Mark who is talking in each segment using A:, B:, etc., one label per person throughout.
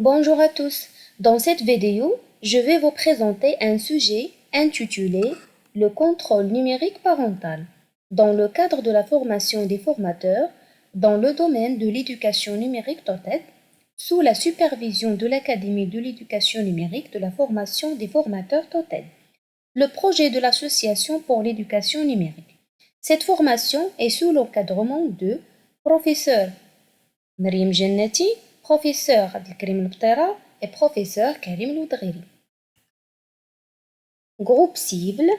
A: Bonjour à tous. Dans cette vidéo, je vais vous présenter un sujet intitulé Le contrôle numérique parental dans le cadre de la formation des formateurs dans le domaine de l'éducation numérique TOTED sous la supervision de l'Académie de l'éducation numérique de la formation des formateurs TOTED, le projet de l'Association pour l'éducation numérique. Cette formation est sous l'encadrement de professeur Maryam Jannati, professeur Abdelkrim Lbtera et professeur Karim Loudghiri. Groupe cible,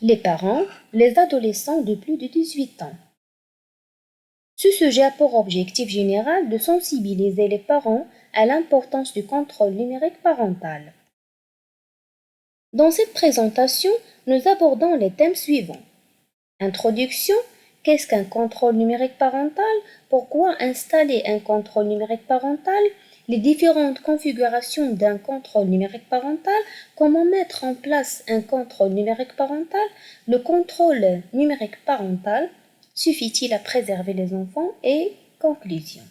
A: les parents, les adolescents de plus de 18 ans. Ce sujet a pour objectif général de sensibiliser les parents à l'importance du contrôle numérique parental. Dans cette présentation, nous abordons les thèmes suivants. Introduction. Qu'est-ce qu'un contrôle numérique parental? Pourquoi installer un contrôle numérique parental? Les différentes configurations d'un contrôle numérique parental, comment mettre en place un contrôle numérique parental, le contrôle numérique parental, suffit-il à préserver les enfants et conclusion.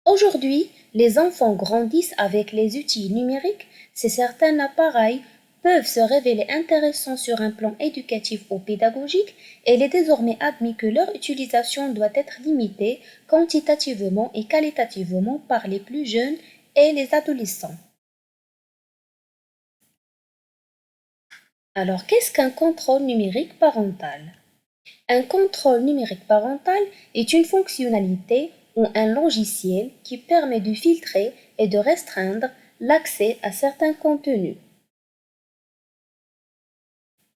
A: Aujourd'hui, les enfants grandissent avec les outils numériques, certains appareils peuvent se révéler intéressants sur un plan éducatif ou pédagogique, et il est désormais admis que leur utilisation doit être limitée quantitativement et qualitativement par les plus jeunes et les adolescents. Alors, qu'est-ce qu'un contrôle numérique parental? Un contrôle numérique parental est une fonctionnalité ou un logiciel qui permet de filtrer et de restreindre l'accès à certains contenus.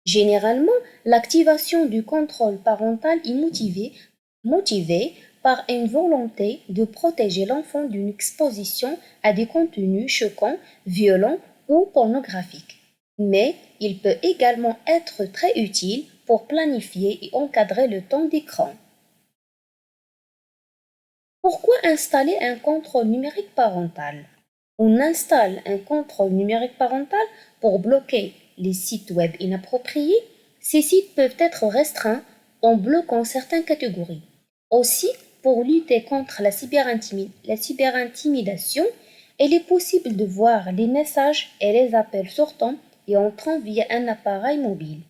A: Généralement, l'activation du contrôle parental est motivée par une volonté de protéger l'enfant d'une exposition à des contenus choquants, violents ou pornographiques. Mais il peut également être très utile pour planifier et encadrer le temps d'écran. Pourquoi installer un contrôle numérique parental? On installe un contrôle numérique parental pour bloquer les sites web inappropriés. Ces sites peuvent être restreints en bloquant certaines catégories. Aussi, pour lutter contre la cyberintimidation, il est possible de voir les messages et les appels sortants et entrant via un appareil mobile.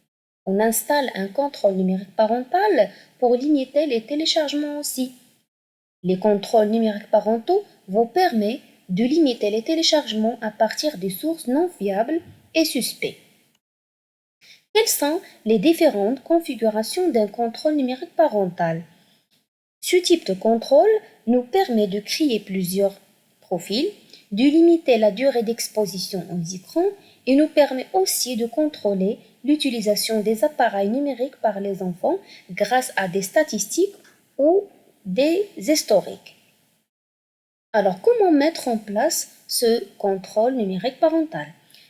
A: On installe un contrôle numérique parental pour limiter les téléchargements aussi. Les contrôles numériques parentaux vous permettent de limiter les téléchargements à partir des sources non fiables et suspects. Quelles sont les différentes configurations d'un contrôle numérique parental? Ce type de contrôle nous permet de créer plusieurs profils, de limiter la durée d'exposition aux écrans et nous permet aussi de contrôler l'utilisation des appareils numériques par les enfants grâce à des statistiques ou des historiques. Alors, comment mettre en place ce contrôle numérique parental?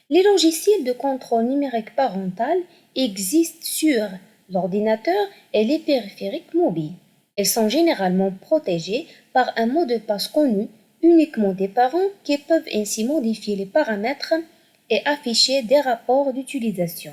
A: Les logiciels de contrôle numérique parental existent sur l'ordinateur et les périphériques mobiles. Ils sont généralement protégés par un mot de passe connu uniquement des parents qui peuvent ainsi modifier les paramètres et afficher des rapports d'utilisation.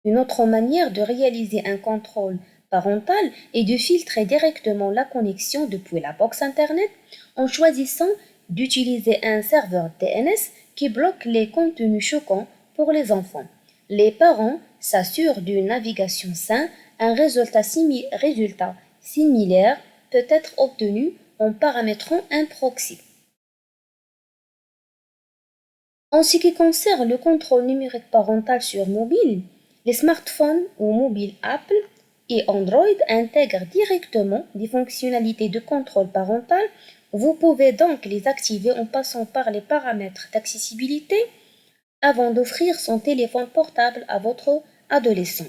A: Une autre manière de réaliser un contrôle parental est de filtrer directement la connexion depuis la box Internet en choisissant d'utiliser un serveur DNS qui bloque les contenus choquants pour les enfants. Les parents s'assurent d'une navigation saine, un résultat similaire peut être obtenu en paramétrant un proxy. En ce qui concerne le contrôle numérique parental sur mobile, les smartphones ou mobiles Apple et Android intègrent directement des fonctionnalités de contrôle parental. Vous pouvez donc les activer en passant par les paramètres d'accessibilité avant d'offrir son téléphone portable à votre adolescent.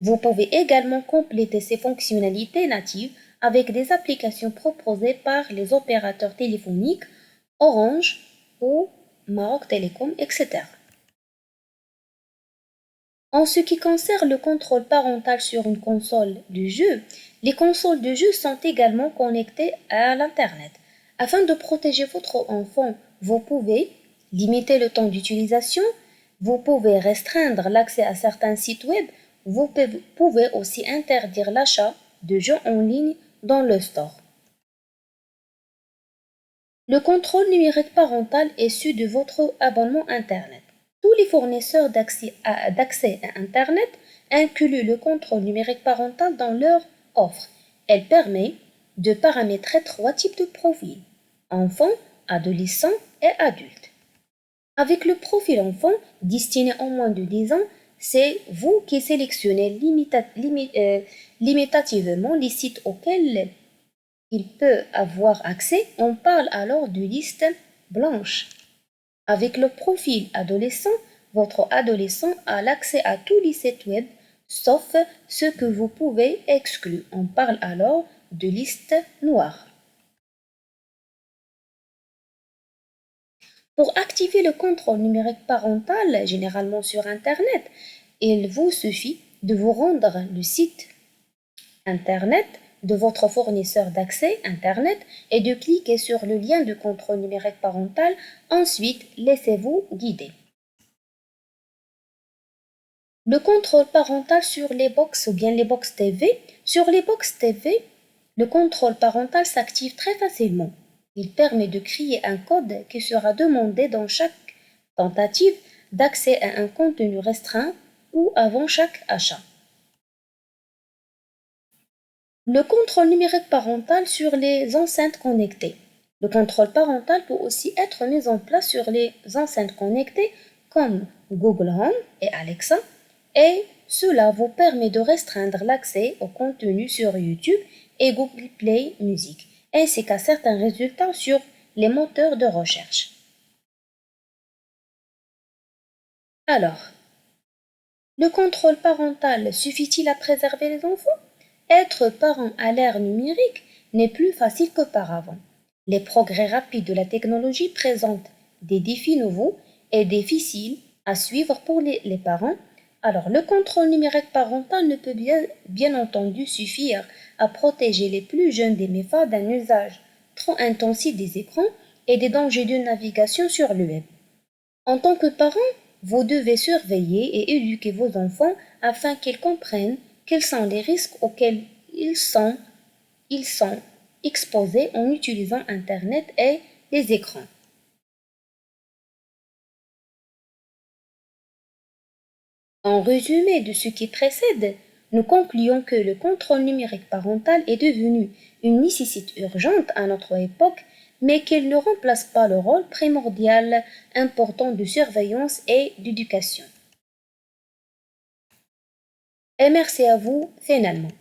A: Vous pouvez également compléter ces fonctionnalités natives avec des applications proposées par les opérateurs téléphoniques Orange ou Maroc Telecom, etc. En ce qui concerne le contrôle parental sur une console de jeu, les consoles de jeu sont également connectées à l'Internet. Afin de protéger votre enfant, vous pouvez limiter le temps d'utilisation, vous pouvez restreindre l'accès à certains sites web, vous pouvez aussi interdire l'achat de jeux en ligne dans le store. Le contrôle numérique parental est issu de votre abonnement Internet. Tous les fournisseurs d'accès à Internet incluent le contrôle numérique parental dans leur offre. Elle permet de paramétrer trois types de profils: enfants, adolescents et adultes. Avec le profil enfant, destiné en moins de 10 ans, c'est vous qui sélectionnez limitativement les sites auxquels il peut avoir accès. On parle alors de liste blanche. Avec le profil adolescent, votre adolescent a l'accès à tous les sites web, sauf ceux que vous pouvez exclure. On parle alors de liste noire. Pour activer le contrôle numérique parental, généralement sur Internet, il vous suffit de vous rendre le site Internet de votre fournisseur d'accès Internet et de cliquer sur le lien de contrôle numérique parental. Ensuite, laissez-vous guider. Le contrôle parental sur les box ou bien les box TV. Sur les box TV, le contrôle parental s'active très facilement. Il permet de créer un code qui sera demandé dans chaque tentative d'accès à un contenu restreint ou avant chaque achat. Le contrôle numérique parental sur les enceintes connectées. Le contrôle parental peut aussi être mis en place sur les enceintes connectées comme Google Home et Alexa, et cela vous permet de restreindre l'accès au contenu sur YouTube et Google Play Music, ainsi qu'à certains résultats sur les moteurs de recherche. Alors, le contrôle parental suffit-il à préserver les enfants? Être parent à l'ère numérique n'est plus facile qu'auparavant. Les progrès rapides de la technologie présentent des défis nouveaux et difficiles à suivre pour les parents. Alors, le contrôle numérique parental ne peut bien entendu suffire à protéger les plus jeunes des méfaits d'un usage trop intensif des écrans et des dangers de navigation sur le web. En tant que parent, vous devez surveiller et éduquer vos enfants afin qu'ils comprennent quels sont les risques auxquels ils sont exposés en utilisant Internet et les écrans. En résumé de ce qui précède, nous concluons que le contrôle numérique parental est devenu une nécessité urgente à notre époque, mais qu'il ne remplace pas le rôle primordial important de surveillance et d'éducation. Et merci à vous finalement.